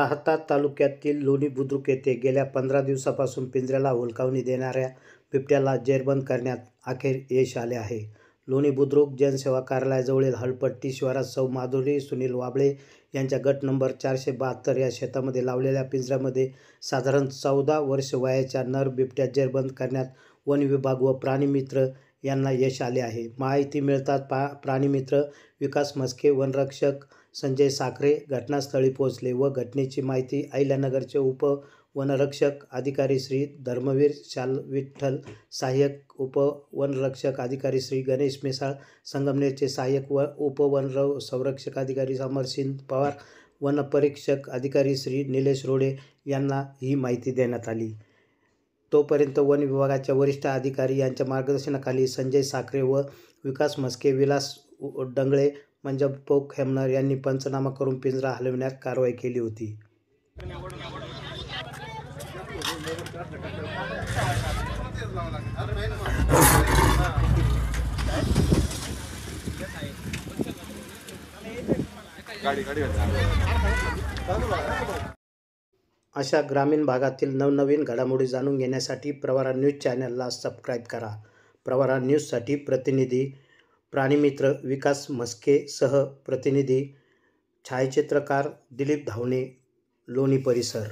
राहाता तालुक्यातील लोणी बुद्रुक येथे गेल्या 15 दिवसापासून पिंजऱ्याला हुलकावणी देणाऱ्या बिबट्याला जेरबंद करण्यात अखेर यश आले आहे. लोणी बुद्रुक जनसेवा कार्यालयाजवळील हळपट्टी शिवारात सौ माधुरी सुनील वाबळे यांच्या गट नंबर 472 या शेतामध्ये लावलेल्या पिंजऱ्यामध्ये साधारण 14 वर्ष वयाच्या नर बिबट्या जेरबंद करण्यात वन विभाग व प्राणीमित्र यांना यश आले आहे. माहिती मिळताच प्राणीमित्र विकास मस्के, वनरक्षक संजय साखरे घटनास्थळी पोहोचले व घटनेची माहिती अहिल्यानगरचे उपवनरक्षक अधिकारी श्री धर्मवीर शालविठ्ठल, सहाय्यक उपवनरक्षक अधिकारी श्री गणेश मिसाळ, संगमनेरचे सहाय्यक व उपवनसंरक्षक अधिकारी अमरसिंह पवार, वनपरीक्षक अधिकारी श्री निलेश रोडे यांना ही माहिती देण्यात आली. तोपर्यंत वन विभागाच्या वरिष्ठ अधिकारी यांच्या मार्गदर्शनाखाली संजय साखरे व विकास मस्के, विलास डंगळे, मंजपोक हेमनर यांनी पंचनामा करून पिंजरा हलविण्यात कारवाई केली होती. अशा ग्रामीण भागातील नवनवीन घडामोडी जाणून घेण्यासाठी प्रवरा न्यूज चॅनलला सबस्क्राईब करा. प्रवरा न्यूजसाठी प्रतिनिधी प्राणीमित्र विकास मस्के सह प्रतिनिधी छायाचित्रकार दिलीप धावणे, लोणी परिसर.